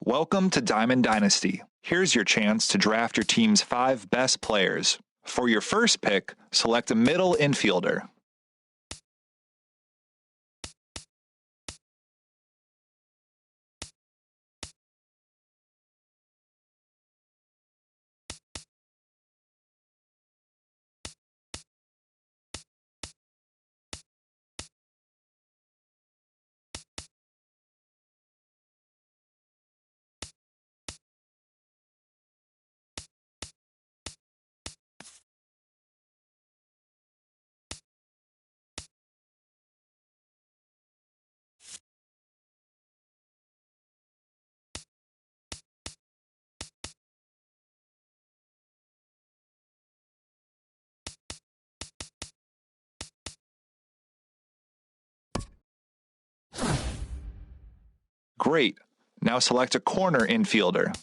Welcome to Diamond Dynasty. Here's your chance to draft your team's 5 best players. For your first pick, select a middle infielder. Great. Now select a corner infielder.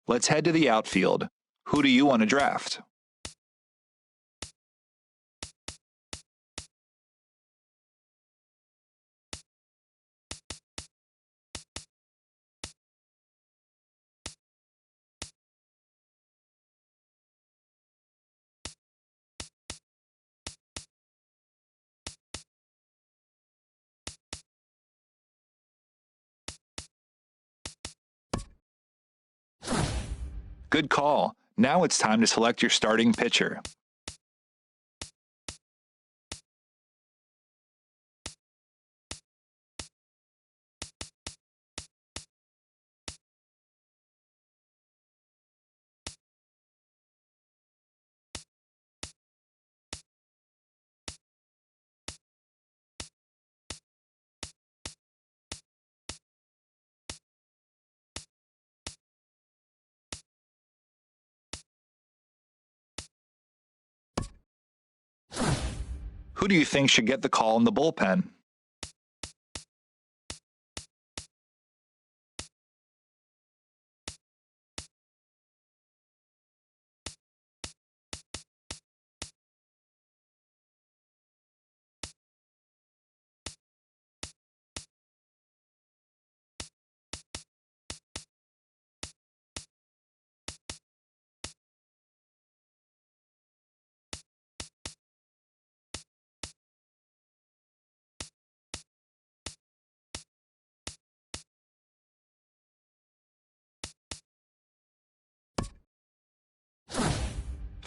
Let's head to the outfield. Who do you want to draft? Good call. Now it's time to select your starting pitcher. Who do you think should get the call in the bullpen?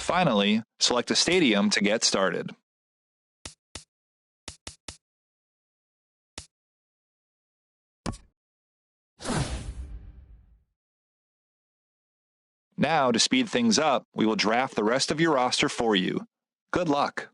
Finally, select a stadium to get started. Now, to speed things up, we will draft the rest of your roster for you. Good luck.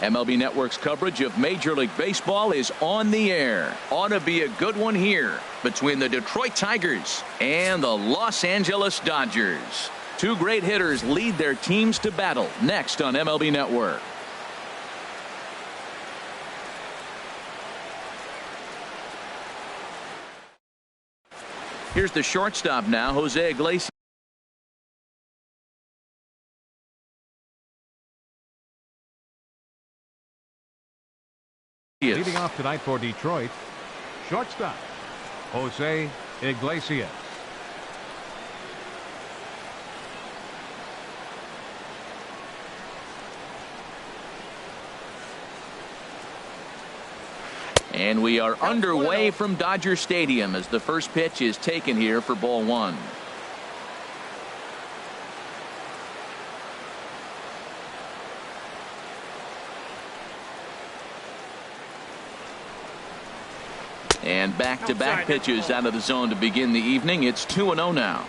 MLB Network's coverage of Major League Baseball is on the air. Ought to be a good one here between the Detroit Tigers and the Los Angeles Dodgers. Two great hitters lead their teams to battle next on MLB Network. Here's the shortstop now, Jose Iglesias. Leading off tonight for Detroit, shortstop Jose Iglesias. And we are underway from Dodger Stadium as the first pitch is taken here for ball one. And back-to-back pitches out of the zone to begin the evening. It's 2-0 now.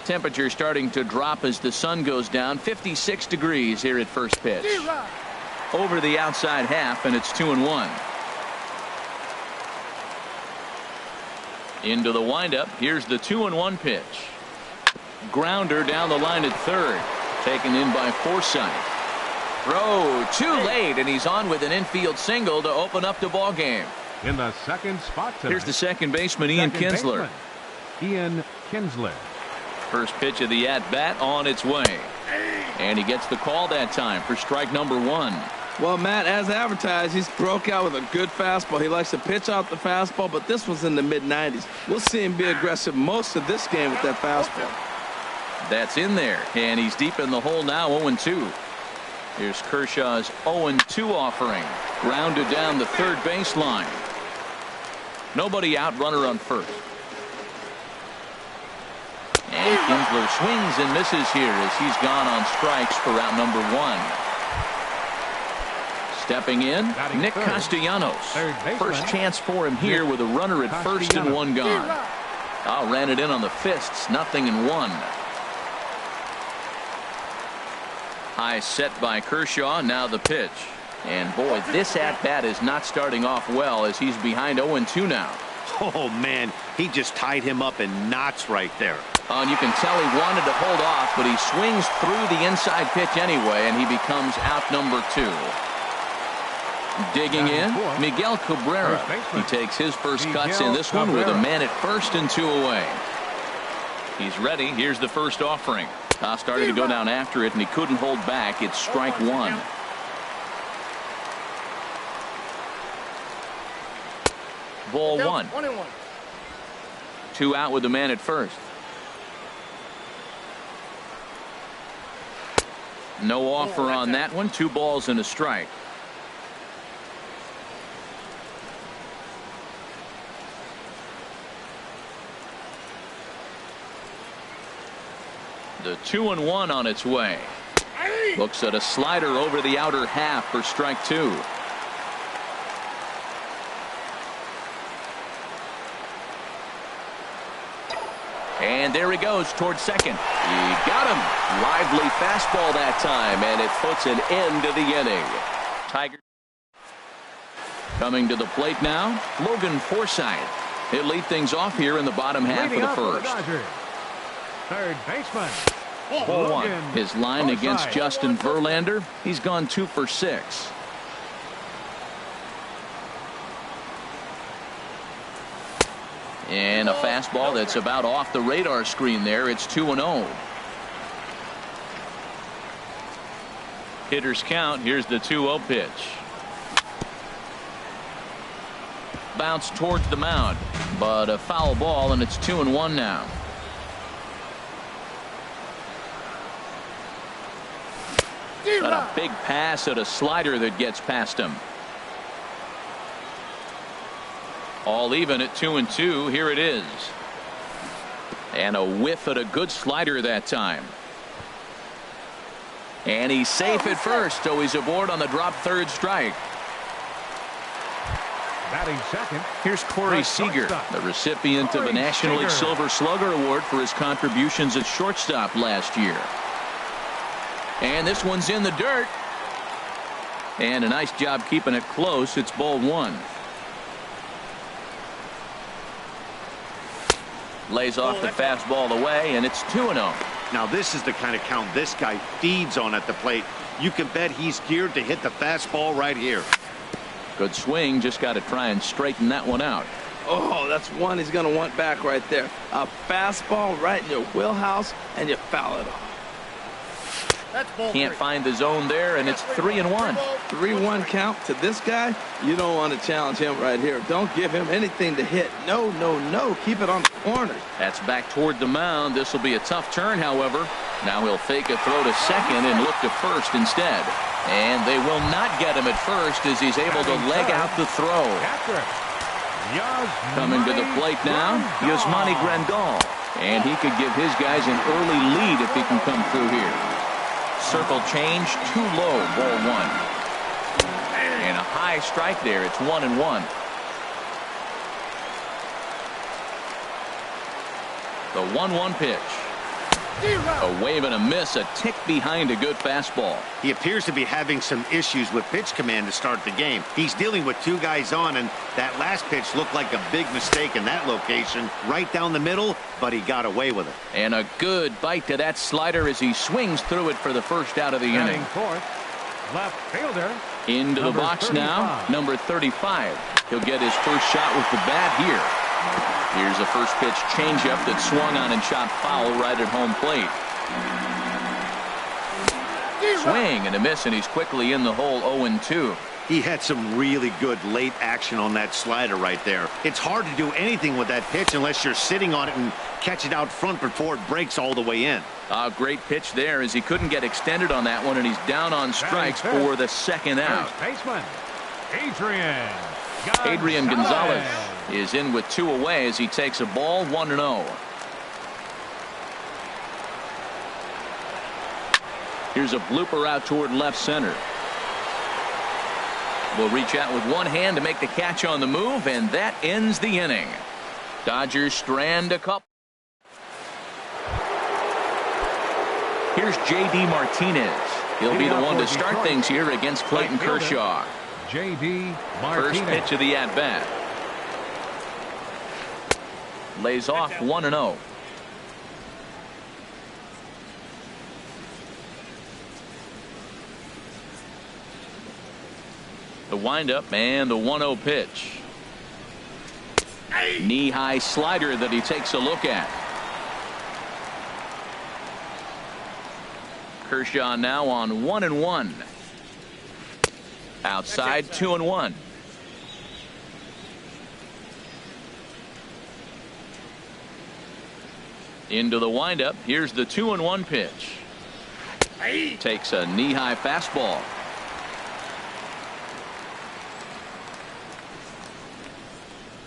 Temperature starting to drop as the sun goes down. 56 degrees here at first pitch. Over the outside half, and it's 2-1. Into the windup. Here's the 2-1 pitch. Grounder down the line at third. Taken in by Forsythe. Throw too late, and he's on with an infield single to open up the ball game. In the second spot tonight, here's the second baseman, Ian Kinsler. Ian Kinsler. First pitch of the at-bat on its way. And he gets the call that time for strike number one. Well, Matt, as advertised, he's broke out with a good fastball. He likes to pitch out the fastball, but this was in the mid-90s. We'll see him be aggressive most of this game with that fastball. That's in there, and he's deep in the hole now, 0-2. Here's Kershaw's 0-2 offering. Grounded down the third baseline. Nobody out, runner on first. And Kinsler swings and misses here as he's gone on strikes for out number one. Stepping in, Nick Castellanos. First chance for him here with a runner at first and one gone. Ran it in on the fists, 0-1. High set by Kershaw, now the pitch. And boy, this at-bat is not starting off well as he's behind 0-2 now. Oh, man, he just tied him up in knots right there. And you can tell he wanted to hold off, but he swings through the inside pitch anyway, and he becomes out number two. Digging in, Miguel Cabrera. He takes his first cuts in this one with a man at first and two away. He's ready. Here's the first offering. Started to go down after it, and he couldn't hold back. It's strike one. Ball one. 2 out with the man at first. No offer on that one. 2 balls and a strike. The 2-1 on its way. Looks at a slider over the outer half for strike two. And there he goes towards second. He got him. Lively fastball that time, and it puts an end to the inning. Tigers coming to the plate now. Logan Forsythe. He'll lead things off here in the bottom half of the first. Third baseman. Ball one. His line against Justin Verlander. He's gone 2 for 6. And a fastball that's about off the radar screen there. It's 2-0. Hitters count. Here's the 2-0 pitch. Bounce towards the mound, but a foul ball, and it's 2-1 now. Got a big pass at a slider that gets past him. All even at 2-2. Here it is. And a whiff at a good slider that time. And he's safe at first, so he's aboard on the drop third strike. Batting second. Here's Corey Seager, the recipient of a National League Silver Slugger Award for his contributions at shortstop last year. And this one's in the dirt. And a nice job keeping it close. It's ball one. Lays off the fastball away, and it's 2-0. Now this is the kind of count this guy feeds on at the plate. You can bet he's geared to hit the fastball right here. Good swing. Just got to try and straighten that one out. Oh, that's one he's going to want back right there. A fastball right in your wheelhouse, and you foul it off. Can't find the zone there, and it's 3-1. 3-1 count to this guy. You don't want to challenge him right here. Don't give him anything to hit. No, no, no. Keep it on the corners. That's back toward the mound. This will be a tough turn, however. Now he'll fake a throw to second and look to first instead. And they will not get him at first as he's able to leg out the throw. Coming to the plate now, Yasmani Grandal. And he could give his guys an early lead if he can come through here. Circle change, too low, ball one. And a high strike there. It's 1-1. The 1-1 pitch. A wave and a miss, a tick behind a good fastball. He appears to be having some issues with pitch command to start the game. He's dealing with two guys on, and that last pitch looked like a big mistake in that location. Right down the middle, but he got away with it. And a good bite to that slider as he swings through it for the first out of the inning. Fourth, left fielder. Into the box 35. Now, number 35. He'll get his first shot with the bat here. Here's a first pitch changeup that swung on and shot foul right at home plate. Swing and a miss, and he's quickly in the hole. 0-2. He had some really good late action on that slider right there. It's hard to do anything with that pitch unless you're sitting on it and catch it out front before it breaks all the way in. A great pitch there as he couldn't get extended on that one, and he's down on strikes for the second out. First baseman, Adrian Gonzalez is in with two away as he takes a ball. 1-0. Here's a blooper out toward left center. Will reach out with one hand to make the catch on the move, and that ends the inning. Dodgers strand a couple. Here's J.D. Martinez. He'll be the one to start things here against Clayton Kershaw. J.D. Martinez. First pitch of the at-bat. Lays off 1-0. The windup and the 1-0 pitch. Knee-high slider that he takes a look at. Kershaw now on 1-1. Outside 2-1. Into the windup. Here's the 2-1 pitch. Takes a knee-high fastball.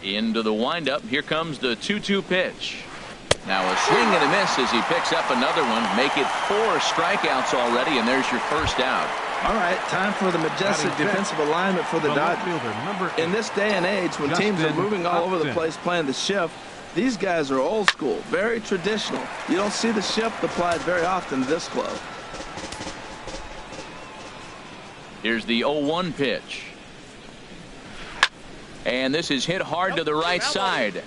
Into the windup. Here comes the 2-2 pitch. Now a swing and a miss as he picks up another one. Make it 4 strikeouts already, and there's your first out. All right, time for the majestic defensive alignment for the Dodgers. In this day and age, when teams are moving all over the place playing the shift, these guys are old school, very traditional. You don't see the shift applied very often to this club. Here's the 0-1 pitch. And this is hit hard to the right side,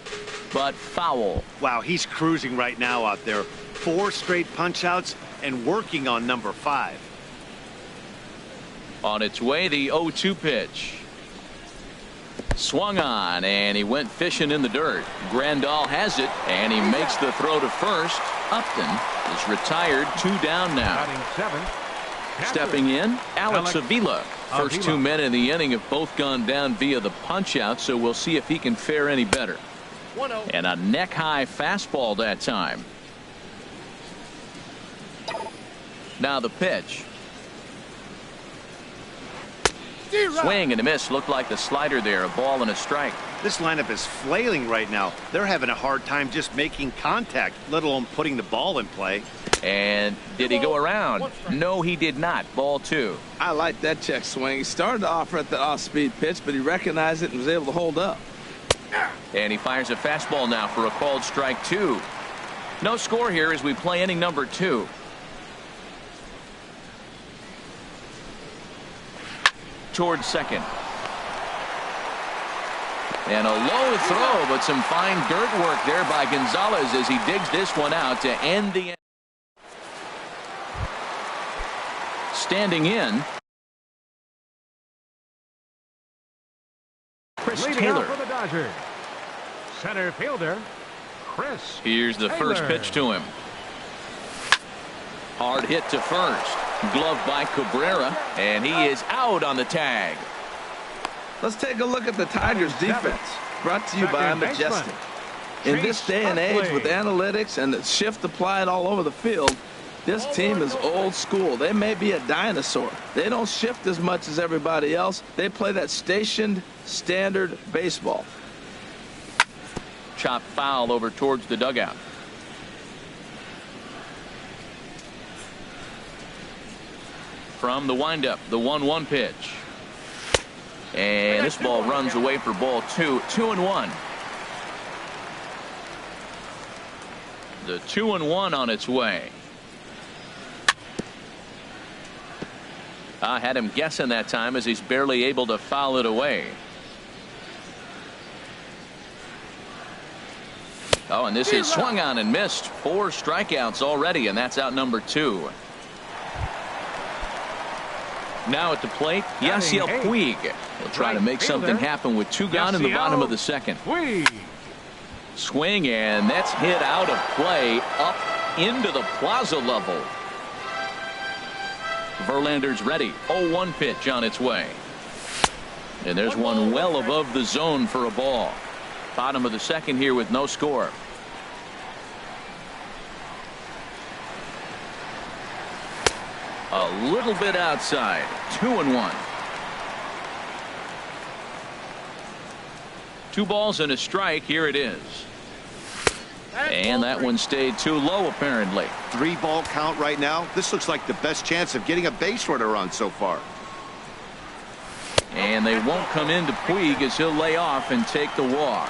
but foul. Wow, he's cruising right now out there. 4 straight punch-outs and working on number 5. On its way, the 0-2 pitch. Swung on, and he went fishing in the dirt. Grandal has it, and he makes the throw to first. Upton is retired, 2 down now. Stepping in, Alex Avila. First 2 men in the inning have both gone down via the punch-out, so we'll see if he can fare any better. And a neck-high fastball that time. Now the pitch. Swing and a miss. Looked like the slider there. A ball and a strike. This lineup is flailing right now. They're having a hard time just making contact, let alone putting the ball in play. And did he go around? No, he did not. Ball 2. I like that check swing. He started off at the off-speed pitch, but he recognized it and was able to hold up. And he fires a fastball now for a called strike 2. No score here as we play inning number 2. towards second. And a low throw, but some fine dirt work there by Gonzalez as he digs this one out to end the. Standing in, Chris Taylor. For the Dodgers, center fielder Chris. Here's the first pitch to him. Hard hit to first. Glove by Cabrera, and he is out on the tag. Let's take a look at the Tigers defense, brought to you by Majestic. In this day and age with analytics and the shift applied all over the field, this team is old school. They may be a dinosaur. They don't shift as much as everybody else. They play that stationed, standard baseball. Chop foul over towards the dugout. From the windup, the 1-1 pitch. And this ball runs away for ball 2. 2-1. The 2-1 on its way. I had him guessing that time as he's barely able to foul it away. Oh, and this is swung on and missed. 4 strikeouts already, and that's out number 2. Now at the plate, Yasiel Puig. He'll try to make something happen with 2 gone in the bottom of the second. Swing, and that's hit out of play up into the plaza level. Verlander's ready. 0-1 pitch on its way. And there's one well above the zone for a ball. Bottom of the second here with no score. A little bit outside. 2-1. 2 balls and a strike. Here it is. And that one stayed too low, apparently. 3-ball count right now. This looks like the best chance of getting a base runner on so far. And they won't come into Puig as he'll lay off and take the walk.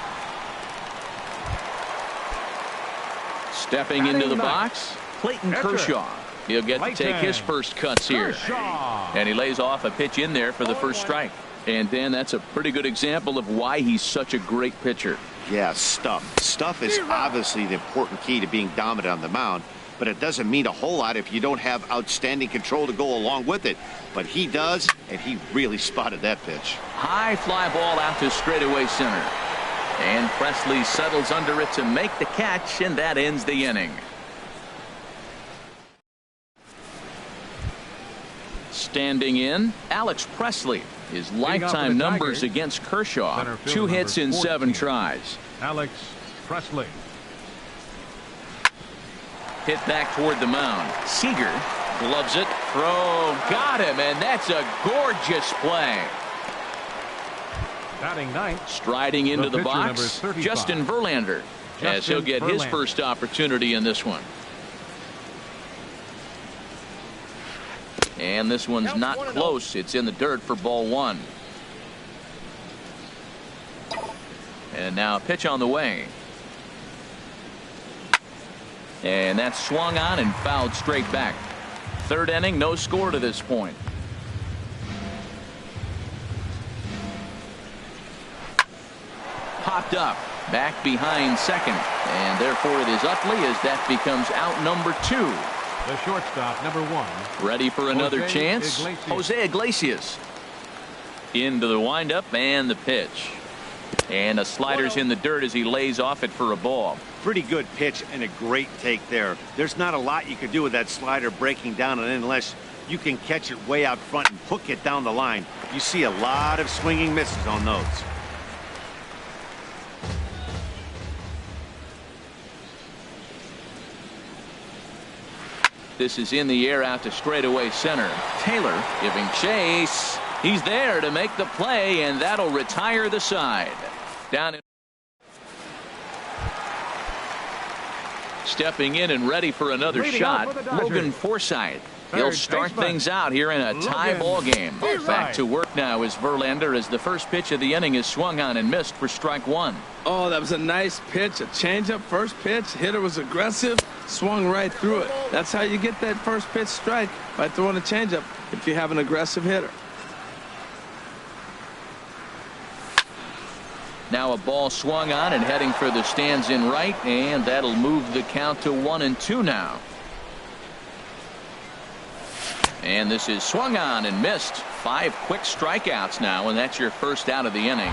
Stepping into the box, Clayton Kershaw. He'll get to take his first cuts here. And he lays off a pitch in there for the first strike. And Dan, that's a pretty good example of why he's such a great pitcher. Yeah, stuff. Stuff is obviously the important key to being dominant on the mound, but it doesn't mean a whole lot if you don't have outstanding control to go along with it. But he does, and he really spotted that pitch. High fly ball out to straightaway center. And Presley settles under it to make the catch, and that ends the inning. Standing in, Alex Presley. His lifetime numbers against Kershaw. 2 hits in 7 tries. Alex Presley. Hit back toward the mound. Seager gloves it. Throw. Got him, and that's a gorgeous play. Batting ninth. Striding into the box, Justin Verlander. As he'll get his first opportunity in this one. And this one's not close. It's in the dirt for ball 1. And now a pitch on the way. And that's swung on and fouled straight back. 3rd inning, no score to this point. Popped up, back behind second. And therefore it is Utley as that becomes out number 2. The shortstop, number 1. Ready for another chance. Jose Iglesias. Into the windup and the pitch. And a slider's in the dirt as he lays off it for a ball. Pretty good pitch and a great take there. There's not a lot you could do with that slider breaking down, and unless you can catch it way out front and hook it down the line, you see a lot of swinging misses on those. This is in the air out to straightaway center. Taylor giving chase. He's there to make the play, and that'll retire the side. Down in. Stepping in and ready for another shot, Logan Forsythe. He'll start things out here in a tie ball game. Back to work now is Verlander as the first pitch of the inning is swung on and missed for strike 1. Oh, that was a nice pitch. A changeup first pitch. Hitter was aggressive. Swung right through it. That's how you get that first pitch strike, by throwing a changeup if you have an aggressive hitter. Now a ball swung on and heading for the stands in right, and that'll move the count to 1-2 now. And this is swung on and missed. 5 quick strikeouts now, and that's your first out of the inning.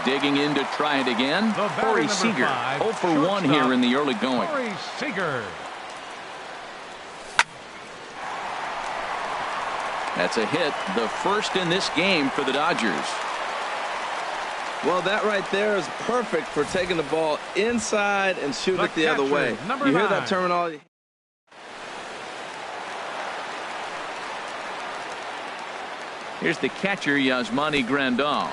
Digging in to try it again, Corey Seager. 0 for 1 here in the early going. Corey Seager. That's a hit, the first in this game for the Dodgers. Well, that right there is perfect for taking the ball inside and shooting it the other way. You hear that terminology? Here's the catcher, Yasmani Grandal.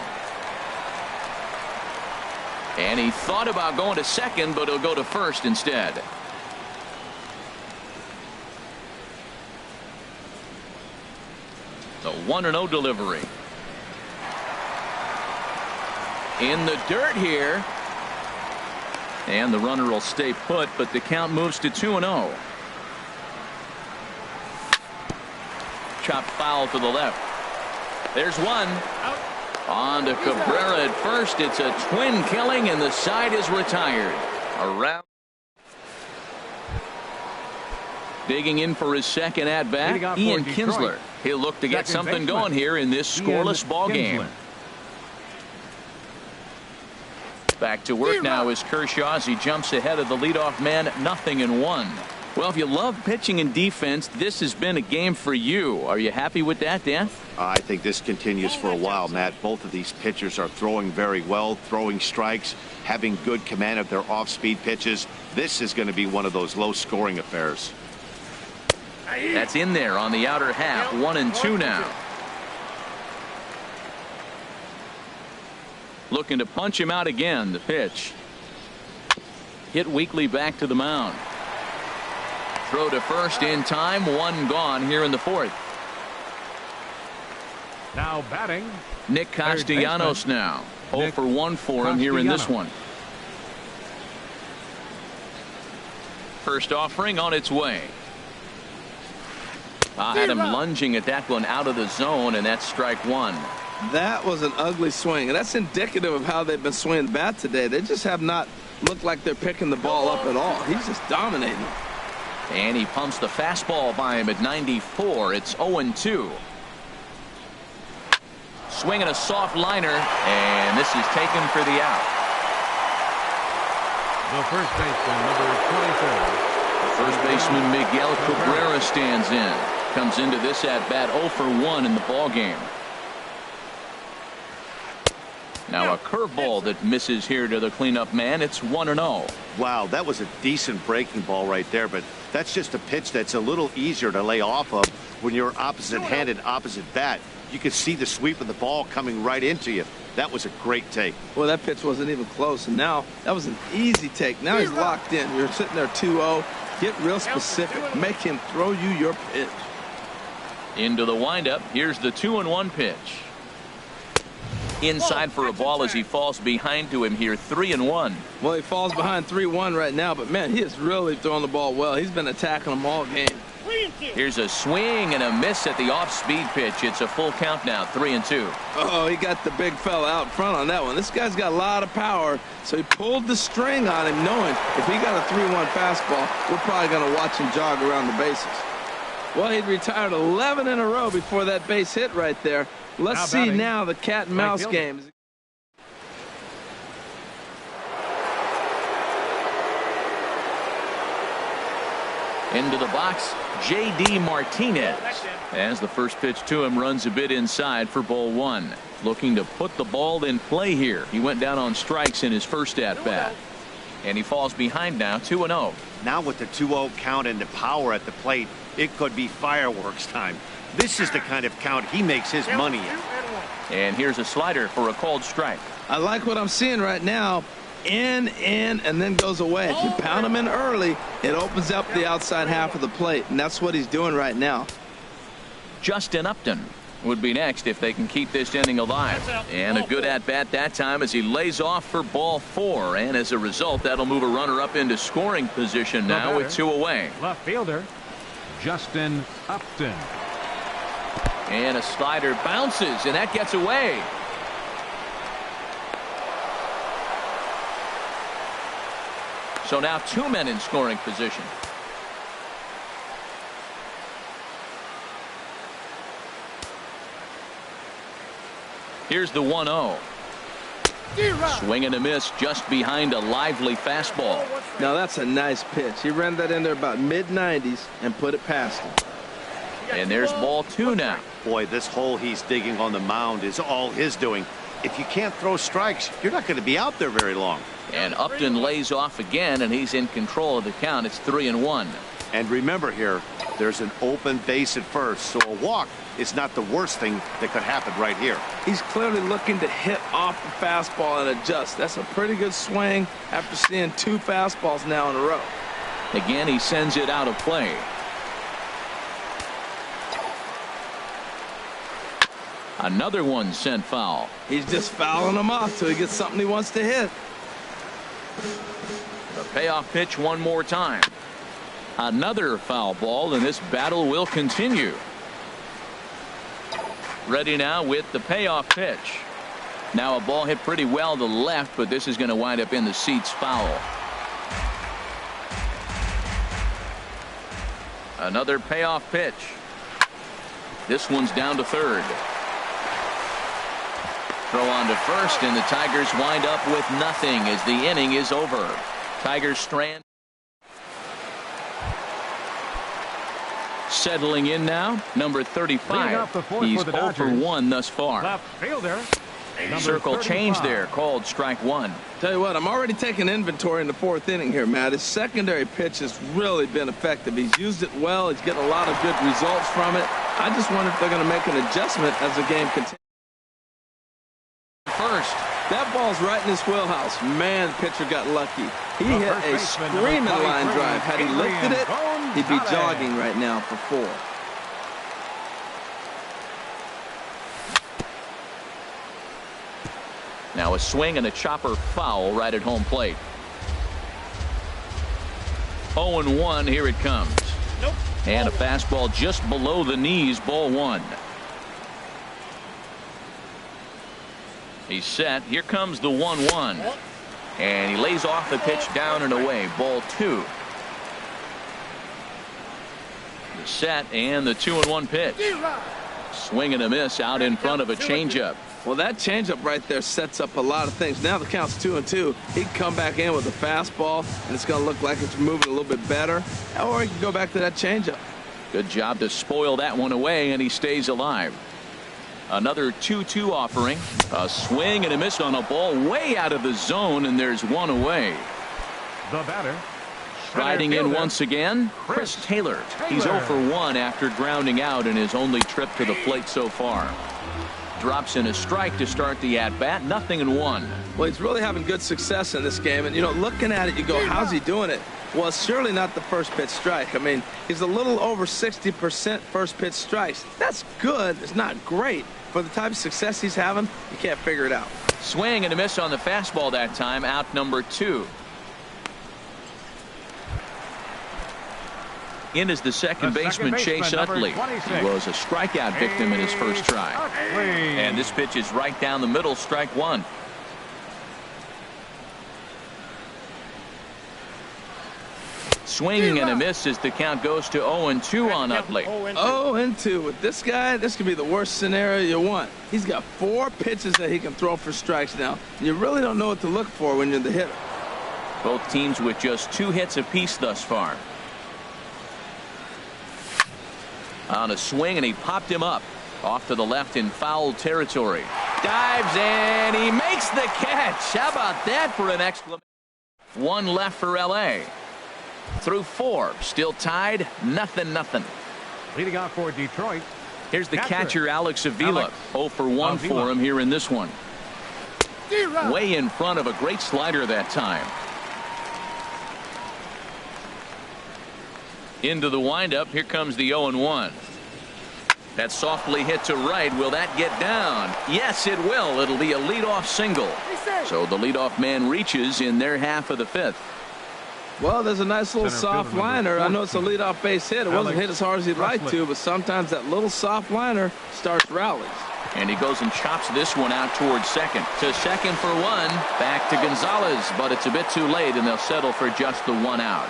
And he thought about going to second, but he'll go to first instead. The 1-0 delivery. In the dirt here. And the runner will stay put, but the count moves to 2-0. Chopped foul to the left. There's one. On to Cabrera at first. It's a twin killing, and the side is retired. Around. Digging in for his second at bat, Ian Kinsler. He'll look to get something going here in this scoreless ball game. Back to work now is Kershaw as he jumps ahead of the leadoff man, 0-1. Well, if you love pitching and defense, this has been a game for you. Are you happy with that, Dan? I think this continues for a while, Matt. Both of these pitchers are throwing very well, throwing strikes, having good command of their off-speed pitches. This is going to be one of those low-scoring affairs. That's in there on the outer half, 1-2 now. Looking to punch him out again. The pitch. Hit weakly back to the mound. Throw to first in time. 1 gone here in the 4th. Now batting, Nick Castellanos now. 0 for 1 for him here in this one. First offering on its way. Had him lunging at that one out of the zone, and that's strike 1. That was an ugly swing, and that's indicative of how they've been swinging the bat today. They just have not looked like they're picking the ball up at all. He's just dominating. And he pumps the fastball by him at 94. It's 0-2. Swinging a soft liner, and this is taken for the out. The first baseman, number 24. First baseman Miguel Cabrera stands in. Comes into this at bat 0 for 1 in the ball game. Now a curveball that misses here to the cleanup man. It's 1-0. Wow, that was a decent breaking ball right there, but that's just a pitch that's a little easier to lay off of when you're opposite-handed, opposite bat. You could see the sweep of the ball coming right into you. That was a great take. Well, that pitch wasn't even close, and now that was an easy take. Now he's locked in. You're sitting there 2-0. Get real specific. Make him throw you your pitch. Into the windup. Here's the 2-1 pitch. Inside for a ball as he falls behind to him here. 3-1. Well, he falls behind 3-1 right now, but man, he is really throwing the ball well. He's been attacking them all game. Here's a swing and a miss at the off-speed pitch. It's a full count now. 3-2. Oh, he got the big fella out front on that one. This guy's got a lot of power, so he pulled the string on him, knowing if he got a 3-1 fastball, we're probably going to watch him jog around the bases. Well, he'd retired 11 in a row before that base hit right there. Let's see now the cat and mouse game. Into the box, J.D. Martinez. As the first pitch to him runs a bit inside for ball 1. Looking to put the ball in play here. He went down on strikes in his first at-bat. And he falls behind now, 2-0. Now with the 2-0 count and the power at the plate, it could be fireworks time. This is the kind of count he makes his money in. And here's a slider for a called strike. I like what I'm seeing right now. In, and then goes away. If you pound him in early, it opens up the outside half of the plate, and that's what he's doing right now. Justin Upton would be next if they can keep this inning alive. And a good at-bat that time as he lays off for ball 4. And as a result, that'll move a runner up into scoring position now with 2 away. Left fielder, Justin Upton. And a slider bounces, and that gets away. So now 2 men in scoring position. Here's the 1-0. Swing and a miss just behind a lively fastball. Now that's a nice pitch. He ran that in there about mid-90s and put it past him. And there's ball 2 now. Boy, this hole he's digging on the mound is all his doing. If you can't throw strikes, you're not going to be out there very long. And Upton lays off again, and he's in control of the count. It's 3-1. And remember here, there's an open base at first, so a walk is not the worst thing that could happen right here. He's clearly looking to hit off the fastball and adjust. That's a pretty good swing after seeing 2 fastballs now in a row. Again, he sends it out of play. Another one sent foul. He's just fouling them off till he gets something he wants to hit. The payoff pitch one more time. Another foul ball, and this battle will continue. Ready now with the payoff pitch. Now a ball hit pretty well to left, but this is going to wind up in the seats foul. Another payoff pitch. This one's down to third. Throw on to first, and the Tigers wind up with nothing as the inning is over. Tigers strand. Settling in now, number 35. He's 0 for 1 thus far. Left fielder. Circle change there, called strike 1. Tell you what, I'm already taking inventory in the 4th inning here, Matt. His secondary pitch has really been effective. He's used it well. He's getting a lot of good results from it. I just wonder if they're going to make an adjustment as the game continues. First. That ball's right in his wheelhouse. Man, pitcher got lucky. He hit a screaming line drive. Had he lifted it, he'd be jogging right now for 4. Now a swing and a chopper foul right at home plate. 0-1, here it comes. And a fastball just below the knees, ball 1. He's set. Here comes the 1-1. And he lays off the pitch down and away. Ball 2. The set and the 2-1 pitch. Swing and a miss out in front of a changeup. Well, that changeup right there sets up a lot of things. Now the count's 2-2. He can come back in with a fastball, and it's going to look like it's moving a little bit better. Or he can go back to that changeup. Good job to spoil that one away, and he stays alive. Another 2-2 offering. A swing and a miss on a ball way out of the zone, and there's one away. The batter. Riding in once again, Chris Taylor. He's 0 for 1 after grounding out in his only trip to the plate so far. Drops in a strike to start the at-bat. 0-1. Well, he's really having good success in this game. And, you know, looking at it, you go, how's he doing it? Well, it's surely not the first pitch strike. I mean, he's a little over 60% first pitch strikes. That's good. It's not great. For the type of success he's having, you can't figure it out. Swing and a miss on the fastball that time. Out number 2. In is the second baseman, Chase Utley. He was a strikeout victim in his first try. And this pitch is right down the middle, strike 1. Swing and a miss as the count goes to 0-2 on Utley. 0-2 with this guy. This could be the worst scenario you want. He's got 4 pitches that he can throw for strikes now. You really don't know what to look for when you're the hitter. Both teams with just 2 hits apiece thus far. On a swing, and he popped him up off to the left in foul territory. Dives, and he makes the catch. How about that for an exclamation? 1 left for L.A. Through 4, still tied, 0-0. Leading off for Detroit. Here's the catcher, Alex Avila. 0 for 1 for him here in this one. Way in front of a great slider that time. Into the windup. Here comes the 0-1. That's softly hit to right. Will that get down? Yes, it will. It'll be a leadoff single. So the leadoff man reaches in their half of the 5th. Well, there's a nice little soft liner. I know it's a leadoff base hit. It wasn't hit as hard as he'd like to, but sometimes that little soft liner starts rallies. And he goes and chops this one out towards second. To second for one. Back to Gonzalez, but it's a bit too late, and they'll settle for just the one out.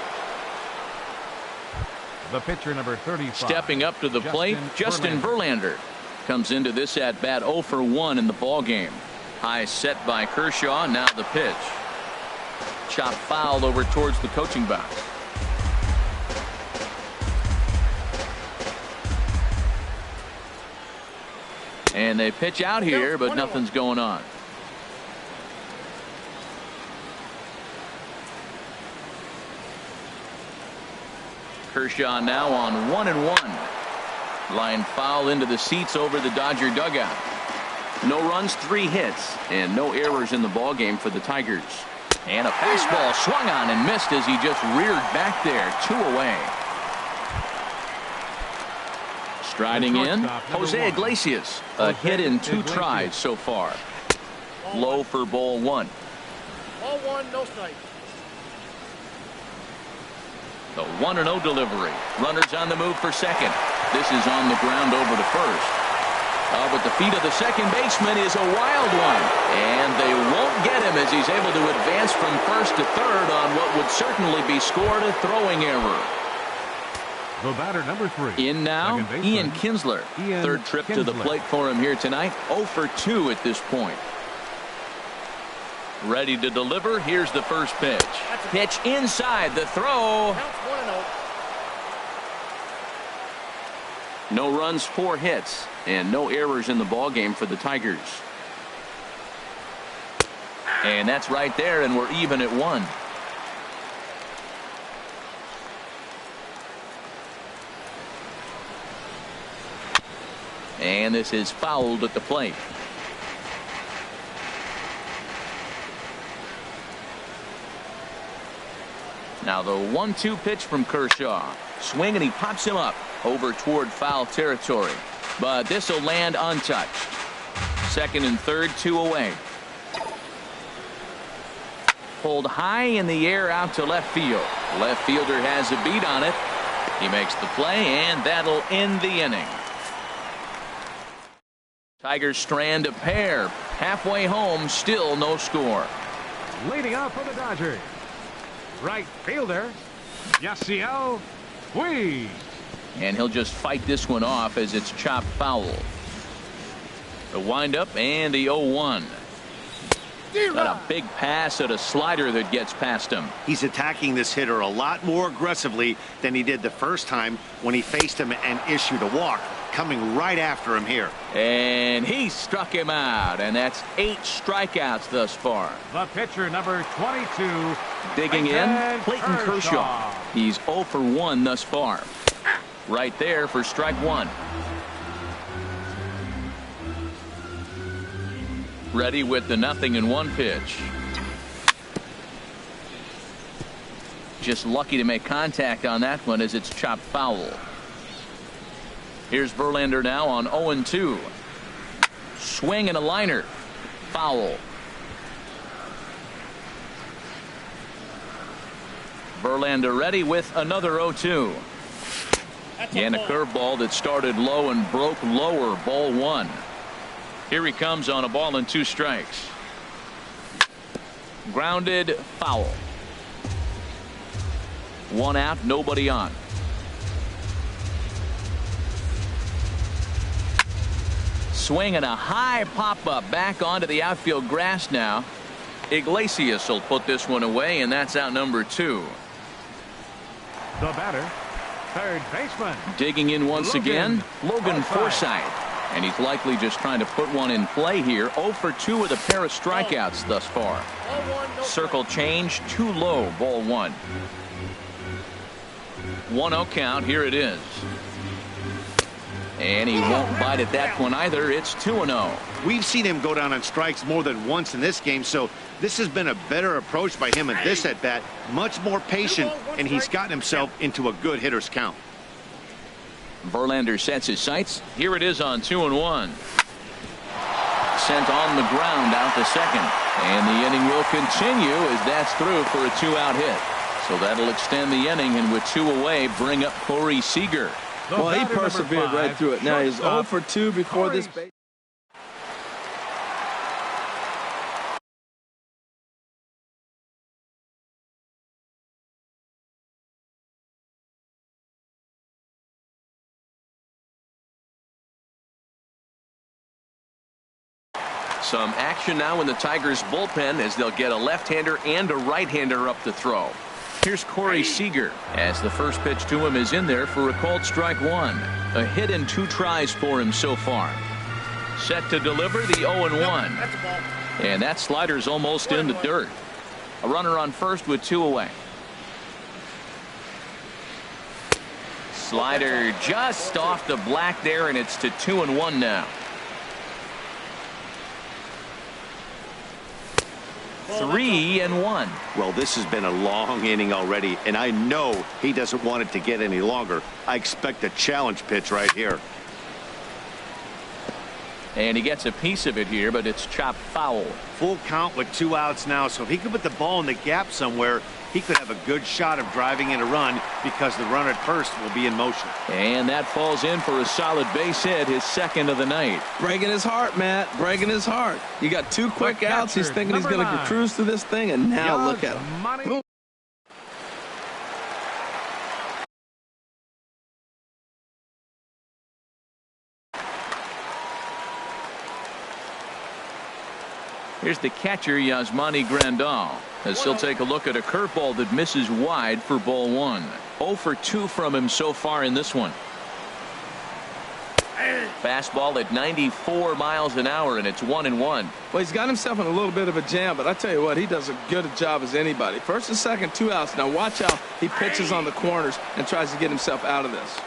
The pitcher, number 35. Stepping up to the plate, Justin Verlander comes into this at bat 0 for 1 in the ball game. High set by Kershaw. Now the pitch. Chop fouled over towards the coaching box. And they pitch out here, but nothing's going on. Kershaw now on 1-1. Line foul into the seats over the Dodger dugout. No runs, 3 hits, and no errors in the ball game for the Tigers. And a fastball swung on and missed as he just reared back there. 2 away. Striding in, Jose Iglesias. A hit in 2 tries so far. Low for ball 1. Ball 1, no strike. The 1-0 delivery. Runners on the move for second. This is on the ground over to first. But the feet of the second baseman is a wild one. And they won't get him as he's able to advance from first to third on what would certainly be scored a throwing error. The batter, number 3. In now, Ian Kinsler. Third trip to the plate for him here tonight. 0 for 2 at this point. Ready to deliver. Here's the first pitch. Pitch inside. The throw. No runs, 4 hits, and no errors in the ball game for the Tigers. And that's right there, and we're even at 1. And this is fouled at the plate. Now the 1-2 pitch from Kershaw. Swing, and he pops him up over toward foul territory. But this will land untouched. Second and third, 2 away. Pulled high in the air out to left field. Left fielder has a beat on it. He makes the play, and that'll end the inning. Tigers strand a pair. Halfway home, still no score. Leading off for the Dodgers, right fielder, Yasiel Puig. And he'll just fight this one off as it's chopped foul. The windup and the 0-1. Got a big pass at a slider that gets past him. He's attacking this hitter a lot more aggressively than he did the first time when he faced him and issued a walk. Coming right after him here. And he struck him out, and that's 8 strikeouts thus far. The pitcher, number 22. Digging in, Clayton Kershaw. He's 0 for 1 thus far. Right there for strike 1. Ready with the 0-1 pitch. Just lucky to make contact on that one as it's chopped foul. Here's Verlander now on 0-2. Swing and a liner. Foul. Verlander ready with another 0-2. And a curveball that started low and broke lower. Ball 1. Here he comes on a ball and 2 strikes. Grounded, foul. 1 out, nobody on. Swing and a high pop-up back onto the outfield grass now. Iglesias will put this one away, and that's out number 2. The batter, third baseman. Digging in once again, Logan Forsythe. And he's likely just trying to put one in play here. 0 for 2 with a pair of strikeouts thus far. Circle change, too low, ball 1. 1-0 count, here it is. And he won't bite at that one either. It's 2-0. We've seen him go down on strikes more than once in this game, so this has been a better approach by him at this at-bat. Much more patient, and he's gotten himself into a good hitter's count. Verlander sets his sights. Here it is on 2-1. Sent on the ground out to second. And the inning will continue as that's through for a 2-out hit. So that'll extend the inning, and with 2 away, bring up Corey Seager. Well, he persevered right through it. Now he's 0 for 2 before this base. Some action now in the Tigers bullpen as they'll get a left-hander and a right-hander up to throw. Here's Corey Seager as the first pitch to him is in there for a called strike 1. A hit in 2 tries for him so far. Set to deliver the 0-1. And that slider's almost in the dirt. A runner on first with 2 away. Slider just off the black there, and it's to 2-1 now. 3-1. Well, this has been a long inning already, and I know he doesn't want it to get any longer. I expect a challenge pitch right here. And he gets a piece of it here, but it's chopped foul. Full count with 2 outs now, so if he could put the ball in the gap somewhere, he could have a good shot of driving in a run because the runner at first will be in motion. And that falls in for a solid base hit, his second of the night. Breaking his heart, Matt. Breaking his heart. You got 2 quick outs. He's thinking he's going to cruise through this thing, and now look at him. Boom. Here's the catcher, Yasmani Grandal, as he'll take a look at a curveball that misses wide for ball 1. 0 for 2 from him so far in this one. Fastball at 94 miles an hour, and it's 1-1. Well, he's got himself in a little bit of a jam, but I tell you what, he does as good a job as anybody. First and second, 2 outs. Now watch how he pitches on the corners and tries to get himself out of this.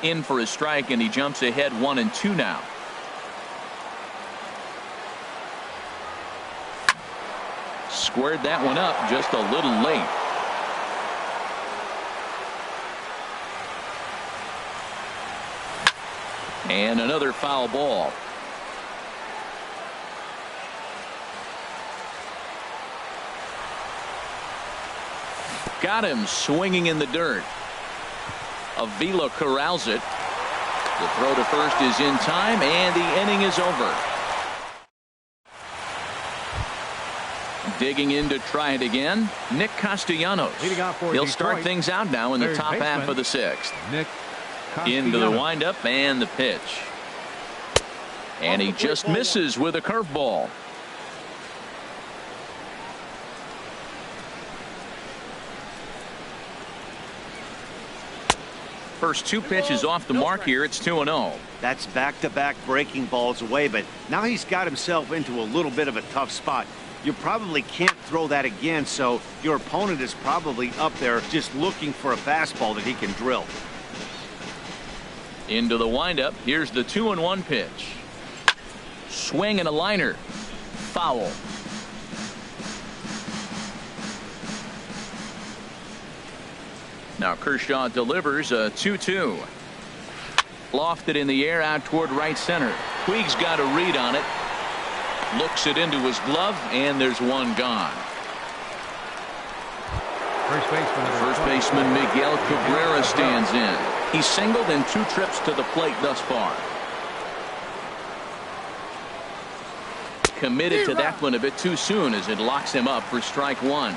In for a strike, and he jumps ahead 1-2 now. Squared that one up just a little late. And another foul ball. Got him swinging in the dirt. Avila corrals it. The throw to first is in time, and the inning is over. Digging in to try it again, Nick Castellanos. He'll start things out now in the top half of the 6th. Into the windup and the pitch. And he just misses with a curveball. First 2 pitches off the mark here. It's 2-0. That's back-to-back breaking balls away, but now he's got himself into a little bit of a tough spot. You probably can't throw that again, so your opponent is probably up there just looking for a fastball that he can drill. Into the windup. Here's the 2-1 pitch. Swing and a liner. Foul. Now Kershaw delivers a 2-2. Lofted in the air out toward right center. Puig's got a read on it. Looks it into his glove, and there's one gone. First baseman Miguel Cabrera stands in. He's singled in 2 trips to the plate thus far. Committed to that one a bit too soon as it locks him up for strike 1.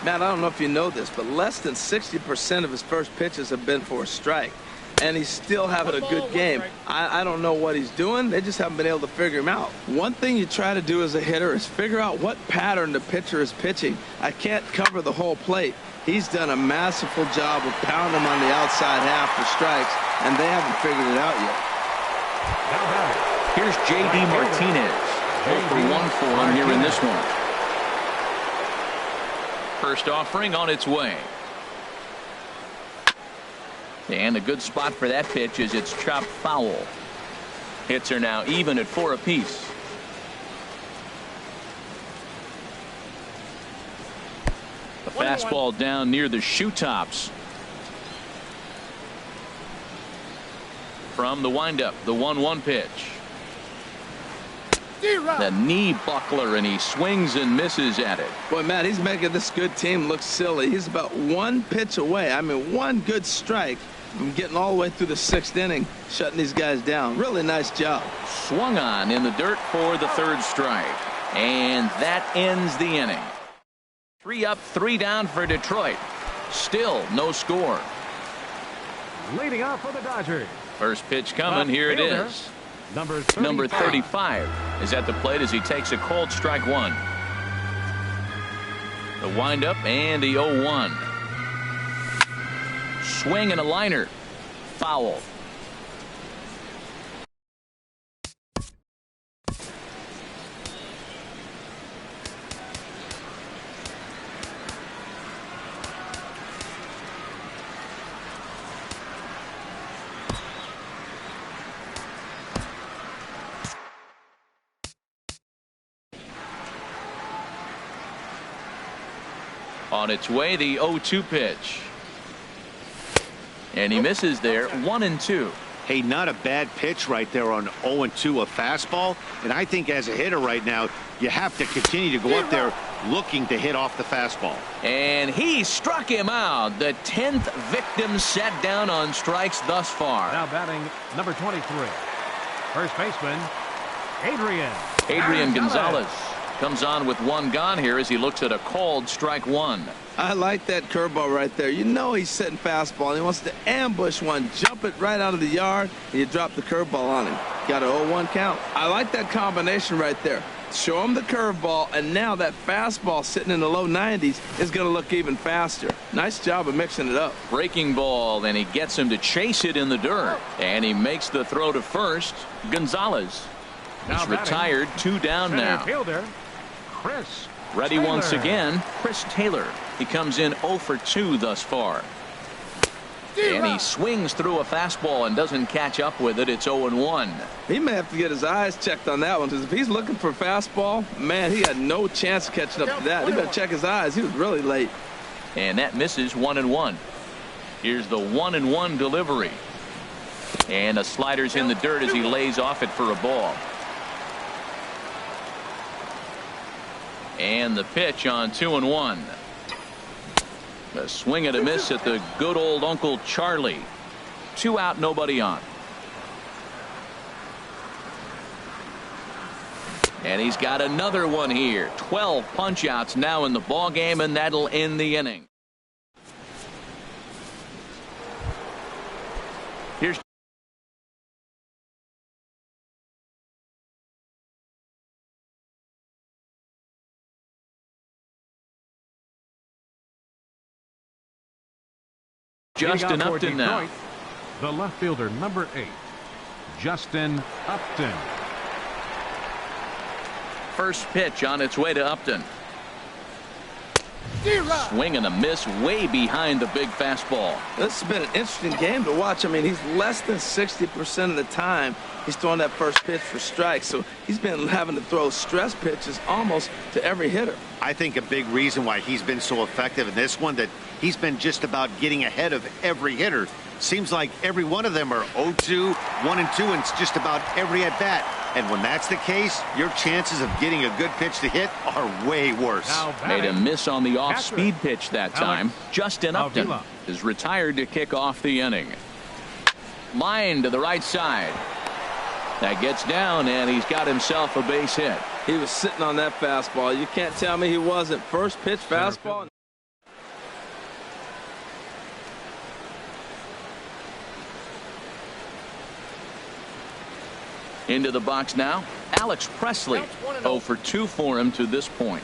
Matt, I don't know if you know this, but less than 60% of his first pitches have been for a strike. And he's still having a good game. I don't know what he's doing. They just haven't been able to figure him out. One thing you try to do as a hitter is figure out what pattern the pitcher is pitching. I can't cover the whole plate. He's done a masterful job of pounding him on the outside half for strikes, and they haven't figured it out yet. Here's J.D. Martinez. 0 for 1 for him here in this one. First offering on its way. And a good spot for that pitch is it's chopped foul. Hits are now even at 4 apiece. The fastball down near the shoe tops. From the windup, the 1-1 pitch. The knee buckler, and he swings and misses at it. Boy, Matt, he's making this good team look silly. He's about one pitch away. I mean, one good strike from getting all the way through the 6th inning, shutting these guys down. Really nice job. Swung on in the dirt for the 3rd strike. And that ends the inning. 3 up, 3 down for Detroit. Still no score. Leading off for the Dodgers. First pitch coming. Here it is. Number 35 is at the plate as he takes a cold strike 1. The windup and the 0-1. Swing and a liner. Foul. On its way, the 0-2 pitch. And he misses there. 1-2. Hey, not a bad pitch right there on 0-2, a fastball. And I think as a hitter right now, you have to continue to go up there looking to hit off the fastball. And he struck him out. The 10th victim set down on strikes thus far. Now batting number 23. First baseman, Adrian Gonzalez comes on with 1 gone here as he looks at a called strike 1. I like that curveball right there. You know he's setting fastball, and he wants to ambush one, jump it right out of the yard, and you drop the curveball on him. Got an 0-1 count. I like that combination right there. Show him the curveball, and now that fastball sitting in the low 90s is going to look even faster. Nice job of mixing it up. Breaking ball, and he gets him to chase it in the dirt. And he makes the throw to first. Gonzalez is retired. 2 down now. Fielder, Chris Ready Taylor. once again, Chris Taylor. He comes in 0 for 2 thus far. And he swings through a fastball and doesn't catch up with it. It's 0-1. He may have to get his eyes checked on that one, because if he's looking for a fastball, man, he had no chance of catching up to that. He better check his eyes. He was really late. And that misses. 1-1. Here's the 1-1 delivery. And the slider's in the dirt as he lays off it for a ball. And the pitch on 2-1. A swing and a miss at the good old Uncle Charlie. 2 out, nobody on. And he's got another one here. 12 punch outs now in the ball game, and that'll end the inning. Here's Justin Upton now. The left fielder, number 8, Justin Upton. First pitch on its way to Upton. Swing and a miss way behind the big fastball. This has been an interesting game to watch. I mean, he's less than 60% of the time he's throwing that first pitch for strikes. So he's been having to throw stress pitches almost to every hitter. I think a big reason why he's been so effective in this one, that he's been just about getting ahead of every hitter. Seems like every one of them are 0-2, 1-2, and it's just about every at bat. And when that's the case, your chances of getting a good pitch to hit are way worse. Made a miss on the off-speed pitch that time. Justin Upton is retired to kick off the inning. Line to the right side. That gets down, and he's got himself a base hit. He was sitting on that fastball. You can't tell me he wasn't. First pitch fastball. Into the box now, Alex Presley. 0 for 2 for him to this point.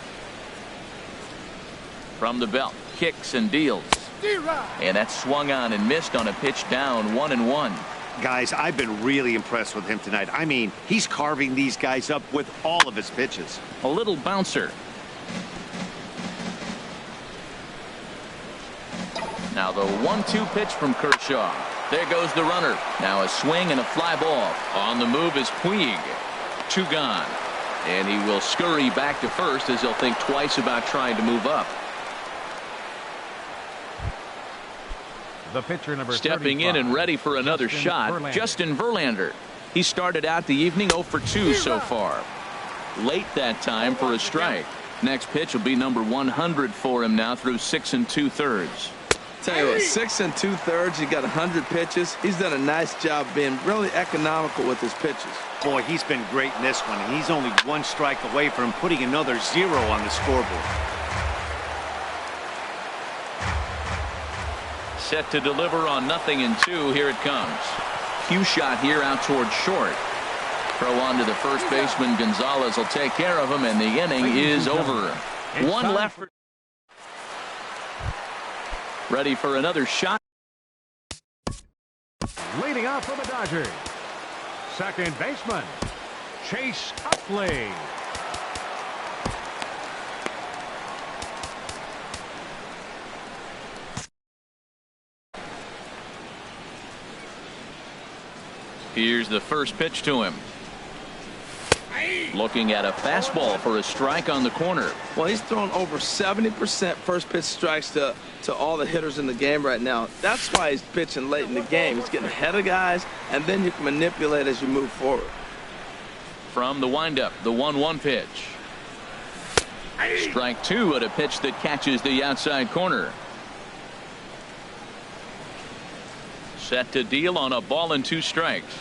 From the belt, kicks and deals. And that's swung on and missed on a pitch down. 1-1. Guys, I've been really impressed with him tonight. I mean, he's carving these guys up with all of his pitches. A little bouncer. Now the 1-2 pitch from Kershaw. There goes the runner. Now a swing and a fly ball. On the move is Puig. 2 gone. And he will scurry back to first as he'll think twice about trying to move up. The pitcher, number Stepping 35, in and ready for another shot, Justin Verlander. He started out the evening 0 for 2 so far. late that time for a strike. Next pitch will be number 100 for him now through 6 2/3. Tell you what, 6 2/3. He got 100 pitches. He's done a nice job being really economical with his pitches. Boy, he's been great in this one, and he's only 1 strike away from putting another 0 on the scoreboard. Set to deliver on 0-2. Here it comes. Cue shot here out towards short. Throw on to the first baseman. Gonzalez will take care of him, and the inning is over. One left. Ready for another shot. Leading off for the Dodgers, second baseman, Chase Utley. Here's the first pitch to him. Looking at a fastball for a strike on the corner. Well, he's thrown over 70% first pitch strikes to all the hitters in the game right now. That's why he's pitching late in the game. He's getting ahead of guys, and then you can manipulate as you move forward. From the windup, the 1-1 pitch. Strike 2 at a pitch that catches the outside corner. Set to deal on a ball and 2 strikes.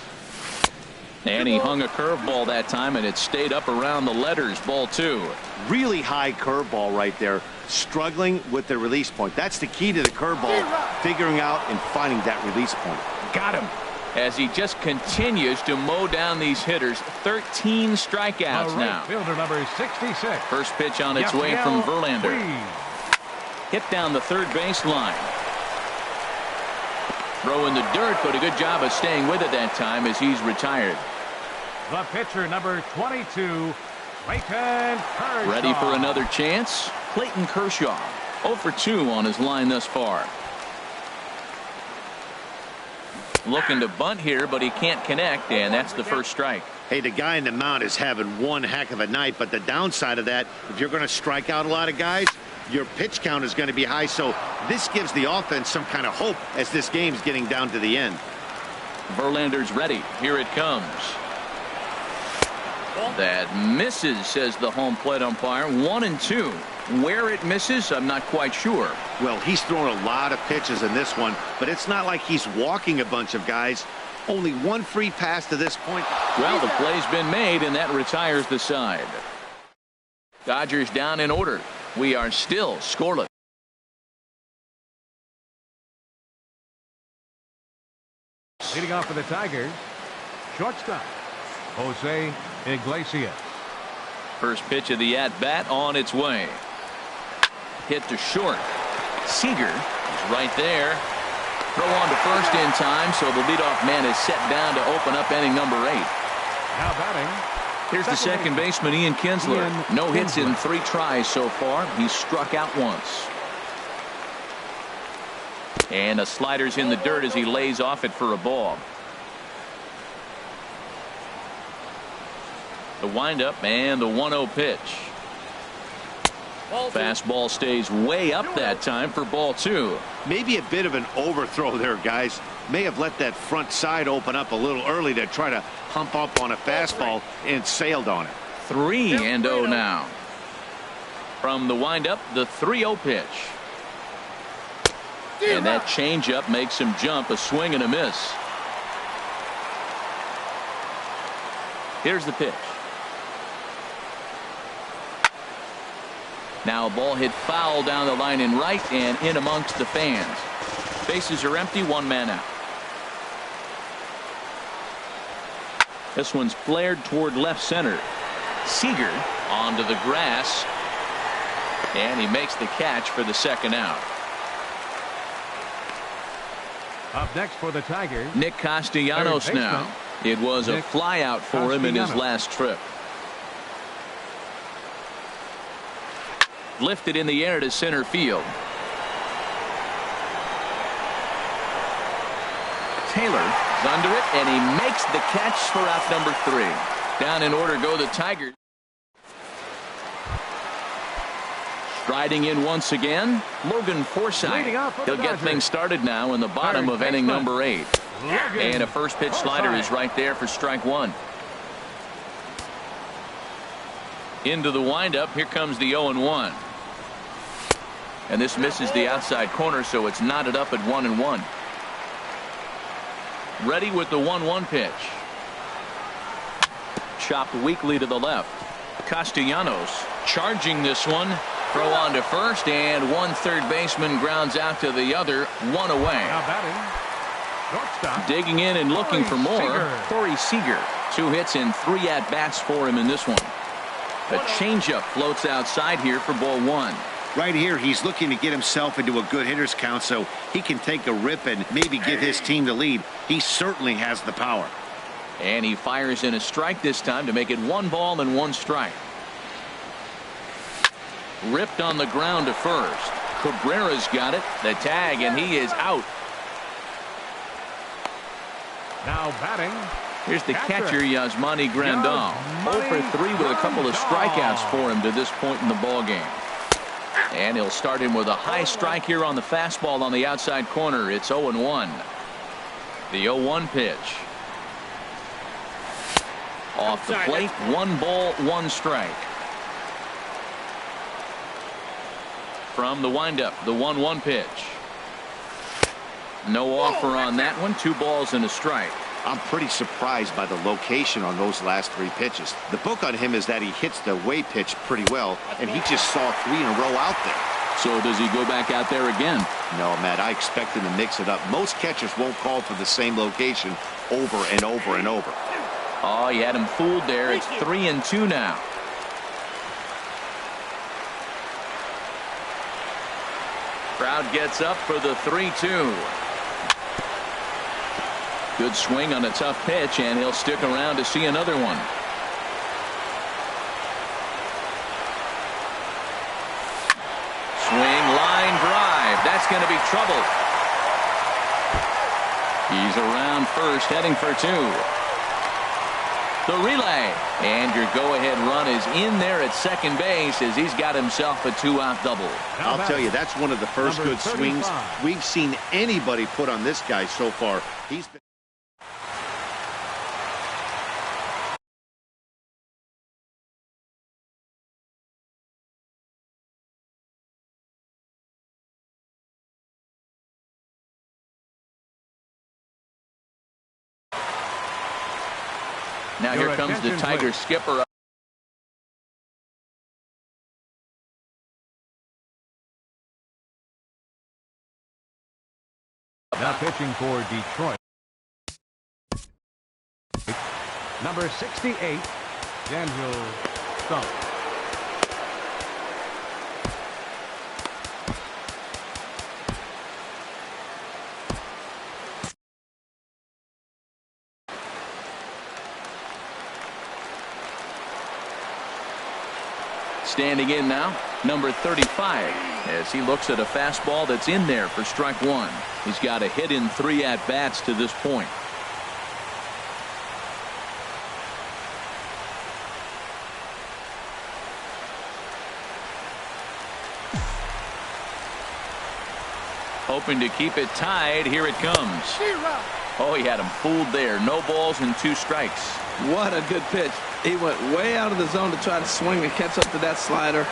And he hung a curveball that time, and it stayed up around the letters. Ball 2. Really high curveball right there. Struggling with the release point. That's the key to the curveball, figuring out and finding that release point. Got him. As he just continues to mow down these hitters. 13 strikeouts now. Fielder number 66. First pitch on its way from Verlander. Hit down the third base line. Throw in the dirt, but a good job of staying with it that time as he's retired. The pitcher number 22, Clayton Kershaw. Ready for another chance? Clayton Kershaw, 0 for 2 on his line thus far. Looking to bunt here, but he can't connect, and that's the first strike. Hey, the guy in the mound is having one heck of a night, but the downside of that, if you're going to strike out a lot of guys, your pitch count is going to be high, so this gives the offense some kind of hope as this game's getting down to the end. Verlander's ready. Here it comes. That misses, says the home plate umpire. 1-2. Where it misses, I'm not quite sure. Well, he's thrown a lot of pitches in this one, but it's not like he's walking a bunch of guys. Only 1 free pass to this point. Well, the play's been made, and that retires the side. Dodgers down in order. We are still scoreless. Leading off for the Tigers, shortstop, Jose Iglesias. First pitch of the at-bat on its way. Hit to short. Seager is right there. Throw on to first in time, so the leadoff man is set down to open up inning number 8. Now batting. Here's the second baseman, Ian Kinsler. No hits in 3 tries so far. He's struck out once. And the slider's in the dirt as he lays off it for a ball. The windup and the 1-0 pitch. Fastball stays way up that time for ball 2. Maybe a bit of an overthrow there, guys. May have let that front side open up a little early to try to hump up on a fastball and sailed on it. 3-0 now. From the windup, the 3-0 pitch. And that changeup makes him jump. A swing and a miss. Here's the pitch. Now a ball hit foul down the line in right and in amongst the fans. Bases are empty, 1 man out. This one's flared toward left center. Seager onto the grass, and he makes the catch for the second out. Up next for the Tigers, Nick Castellanos now. It was a fly out for him in his last trip. Lifted in the air to center field. Taylor is under it, and he makes the catch for out number 3. Down in order go the Tigers. Striding in once again, Logan Forsythe. He'll get things started now in the bottom of inning number 8. And a first pitch slider is right there for strike 1. Into the windup. Here comes the 0-1. And this misses the outside corner, so it's knotted up at 1-1. Ready with the 1-1 pitch. Chopped weakly to the left. Castellanos charging this one. Throw on to first, and one third baseman grounds out to the other. One away. Now batting, shortstop. Digging in and looking for more. Corey Seager. 2 hits and 3 at-bats for him in this one. A changeup floats outside here for ball 1. Right here, he's looking to get himself into a good hitter's count so he can take a rip and maybe give his team the lead. He certainly has the power. And he fires in a strike this time to make it 1 ball and 1 strike. Ripped on the ground to first. Cabrera's got it. The tag, and he is out. Now batting. Here's the catcher, Yasmani Grandal. 0 for 3 with a couple of strikeouts for him to this point in the ball game. And he'll start him with a high strike here on the fastball on the outside corner. It's 0-1. The 0-1 pitch. Off the plate, 1 ball, 1 strike. From the windup, the 1-1 pitch. No offer on that one. 2 balls and a strike. I'm pretty surprised by the location on those last 3 pitches. The book on him is that he hits the way pitch pretty well, and he just saw 3 in a row out there. So does he go back out there again? No, Matt, I expect him to mix it up. Most catchers won't call for the same location over and over and over. Oh, you had him fooled there. It's 3-2 now. Crowd gets up for the 3-2. Good swing on a tough pitch, and he'll stick around to see another one. Swing, line drive. That's going to be trouble. He's around first, heading for 2. The relay, and your go-ahead run is in there at second base as he's got himself a 2-out double. I'll tell you, that's one of the first good swings we've seen anybody put on this guy so far. He's been Now here comes the Tiger skipper. Now pitching for Detroit. Number 68, Daniel Stumpf. Standing in now, number 35, as he looks at a fastball that's in there for strike 1. He's got a hit in 3 at-bats to this point. Hoping to keep it tied. Here it comes. Oh, he had him fooled there. No balls and 2 strikes. What a good pitch. He went way out of the zone to try to swing and catch up to that slider.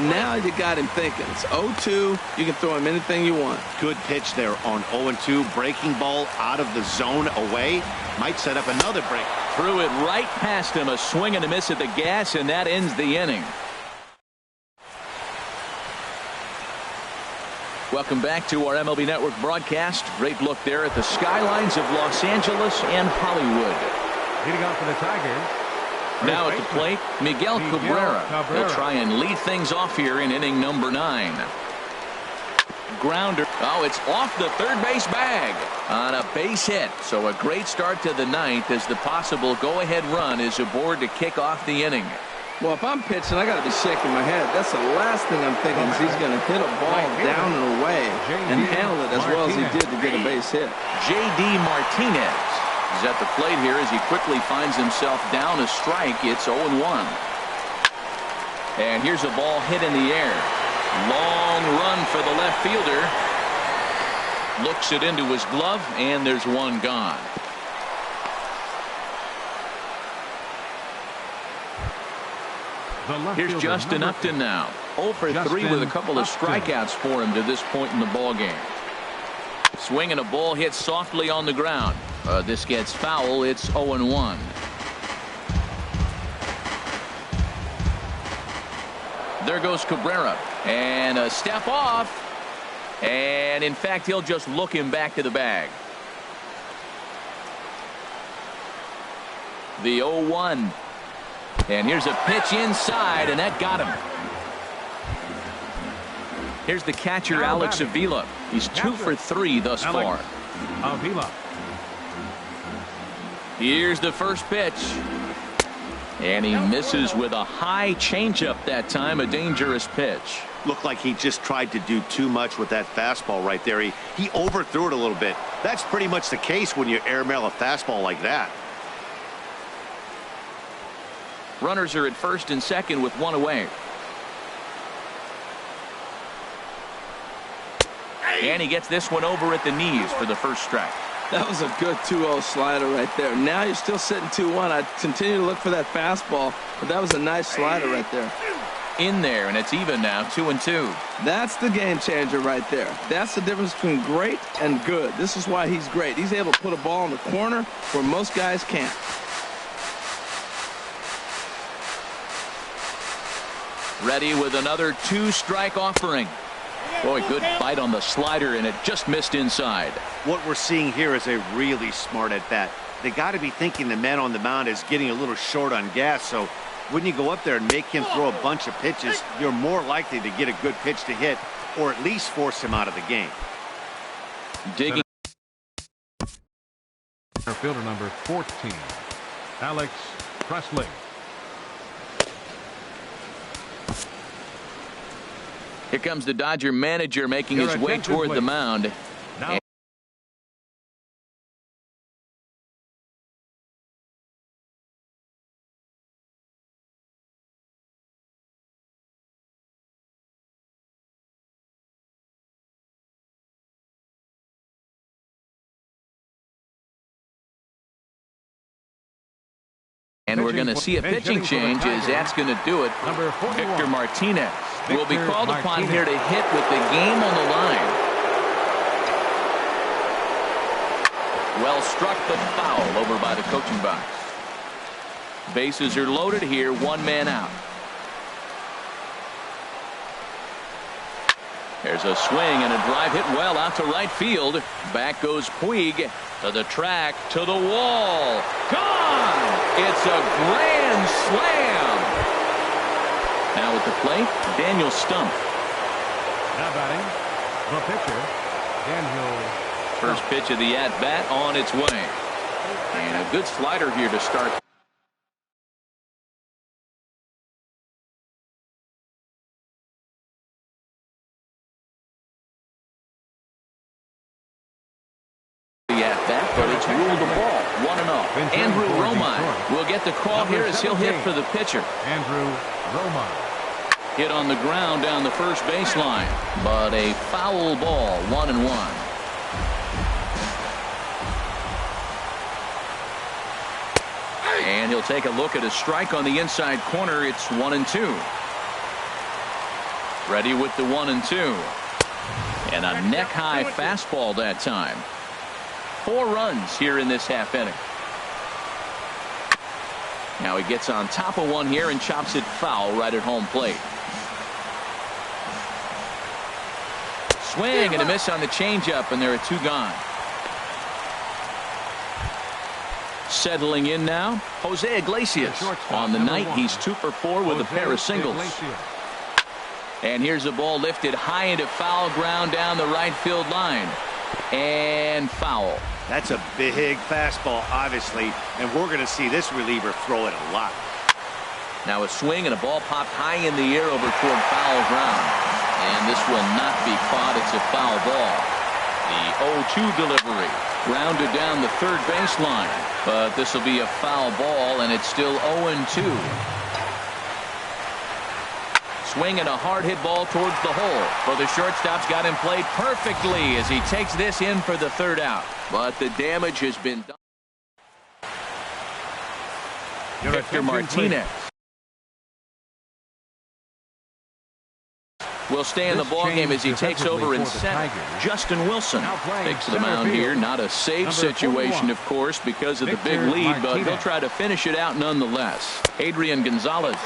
Now you got him thinking. It's 0-2. You can throw him anything you want. good pitch there on 0-2. Breaking ball out of the zone away. Might set up another break. Threw it right past him. A swing and a miss at the gas, and that ends the inning. Welcome back to our MLB Network broadcast. Great look there at the skylines of Los Angeles and Hollywood. Leading off for the Tigers. Now at the plate, Miguel Cabrera. He'll try and lead things off here in inning number 9. Grounder. Oh, it's off the third base bag on a base hit. So a great start to the 9th as the possible go-ahead run is aboard to kick off the inning. Well, if I'm pitching, I got to be shaking my head. That's the last thing I'm thinking is he's going to hit a ball down and away and handle it as well as he did to get a base hit. J.D. Martinez is at the plate here as he quickly finds himself down a strike. It's 0-1. And here's a ball hit in the air. Long run for the left fielder. Looks it into his glove, and there's one gone. Here's Justin Upton now. 0 for 3 with a couple of strikeouts for him to this point in the ball game. Swinging a ball hit softly on the ground. This gets foul. It's 0-1. There goes Cabrera. And a step off. And in fact, he'll just look him back to the bag. The 0-1. And here's a pitch inside, and that got him. Here's the catcher, Alex Avila. He's 2 for 3 thus far. Avila. Here's the first pitch. And he misses with a high changeup that time, a dangerous pitch. Looked like he just tried to do too much with that fastball right there. He overthrew it a little bit. That's pretty much the case when you airmail a fastball like that. Runners are at first and second with 1 away. And he gets this one over at the knees for the first strike. That was a good 2-0 slider right there. Now you're still sitting 2-1. I continue to look for that fastball, but that was a nice slider right there. In there, and it's even now, 2-2. That's the game changer right there. That's the difference between great and good. This is why he's great. He's able to put a ball in the corner where most guys can't. Ready with another 2-strike offering. Boy, good bite on the slider, and it just missed inside. What we're seeing here is a really smart at-bat. They got to be thinking the man on the mound is getting a little short on gas, so when you go up there and make him throw a bunch of pitches, you're more likely to get a good pitch to hit or at least force him out of the game. Digging. Fielder number 14, Alex Presley. Here comes the Dodger manager making his way toward the mound. Now and we're going to see a pitching change as that's going to do it. Victor Martinez will be called upon here to hit with the game on the line. Well struck, but foul over by the coaching box. Bases are loaded here, 1 man out. There's a swing and a drive hit well out to right field. Back goes Puig to the track, to the wall. Gone! It's a grand slam. Now at the plate, Daniel Stump. Now batting, the pitcher, Daniel. First pitch of the at-bat on its way. And a good slider here to start. But it's ruled the ball. 1-0. Andrew Romine will get the call here as he'll hit for the pitcher. Andrew Romine. Hit on the ground down the first baseline, but a foul ball. 1-1. And he'll take a look at a strike on the inside corner. It's 1-2. Ready with the 1-2. And a neck-high fastball that time. 4 runs here in this half inning. Now he gets on top of one here and chops it foul right at home plate. Swing and a miss on the changeup, and there are 2 gone. Settling in now, Jose Iglesias. On the night, he's 2 for 4 with a pair of singles. And here's a ball lifted high into foul ground down the right field line. And foul. That's a big fastball, obviously, and we're going to see this reliever throw it a lot. Now a swing and a ball popped high in the air over toward foul ground. And this will not be caught. It's a foul ball. The 0-2 delivery. Grounded down the third baseline. But this will be a foul ball, and it's still 0-2. Swinging a hard hit ball towards the hole. But the shortstop's got him played perfectly as he takes this in for the 3rd out. But the damage has been done. Victor Martinez. will stay in the ballgame as he takes over in center. Justin Wilson takes the mound here. Not a safe situation, of course, because of the big lead, but he'll try to finish it out nonetheless. Adrian Gonzalez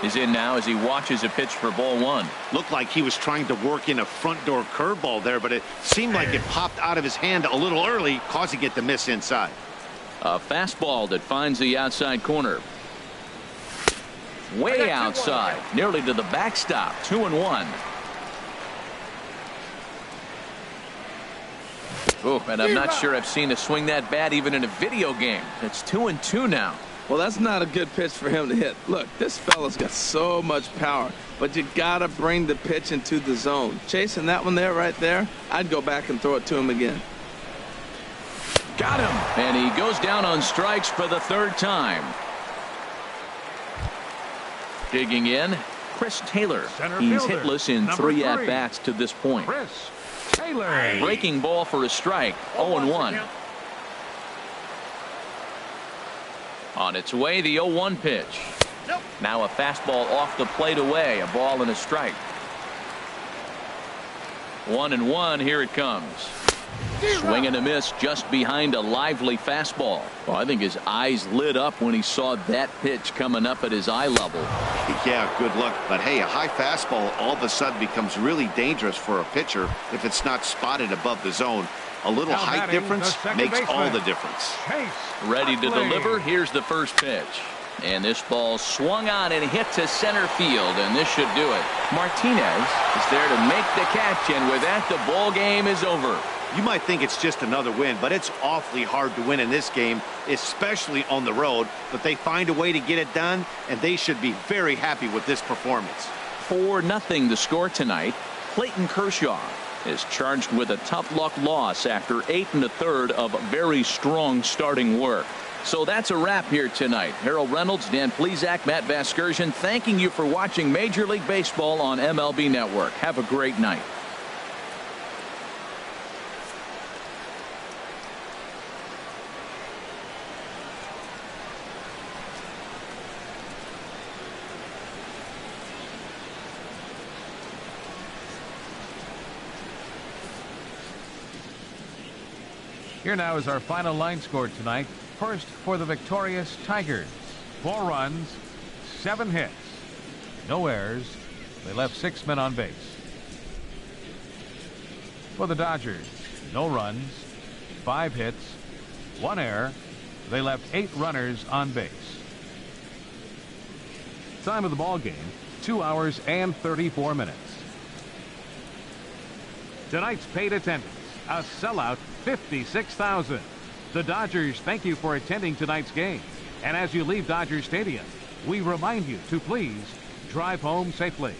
is in now as he watches a pitch for ball one. Looked like he was trying to work in a front door curveball there, but it seemed like it popped out of his hand a little early, causing it to miss inside. A fastball that finds the outside corner. Way outside, nearly to the backstop. 2-1. Oh, and I'm not sure I've seen a swing that bad even in a video game. It's 2-2 now. Well, that's not a good pitch for him to hit. Look, this fella's got so much power, but you got to bring the pitch into the zone. Chasing that one there, right there, I'd go back and throw it to him again. Got him. And he goes down on strikes for the third time. Digging in, Chris Taylor. He's hitless in 3 at-bats to this point. Chris Taylor. Breaking ball for a strike. 0-1. On its way, the 0-1 pitch. Now a fastball off the plate away. A ball and a strike. 1-1. Here it comes. Swing and a miss just behind a lively fastball. Well, I think his eyes lit up when he saw that pitch coming up at his eye level. Yeah, good luck. But hey, a high fastball all of a sudden becomes really dangerous for a pitcher if it's not spotted above the zone. A little height difference makes all the difference. Ready to deliver. Here's the first pitch. And this ball swung on and hit to center field, and this should do it. Martinez is there to make the catch, and with that, the ball game is over. You might think it's just another win, but it's awfully hard to win in this game, especially on the road. But they find a way to get it done, and they should be very happy with this performance. 4-0 the score tonight. Clayton Kershaw is charged with a tough luck loss after 8 1/3 of very strong starting work. So that's a wrap here tonight. Harold Reynolds, Dan Plesac, Matt Vasgersian, thanking you for watching Major League Baseball on MLB Network. Have a great night. Here now is our final line score tonight. First for the victorious Tigers. 4 runs, 7 hits, no errors. They left 6 men on base. For the Dodgers, no runs, 5 hits, 1 error. They left 8 runners on base. Time of the ball game, 2 hours and 34 minutes. Tonight's paid attendance, a sellout 56,000. The Dodgers thank you for attending tonight's game. And as you leave Dodger Stadium, we remind you to please drive home safely.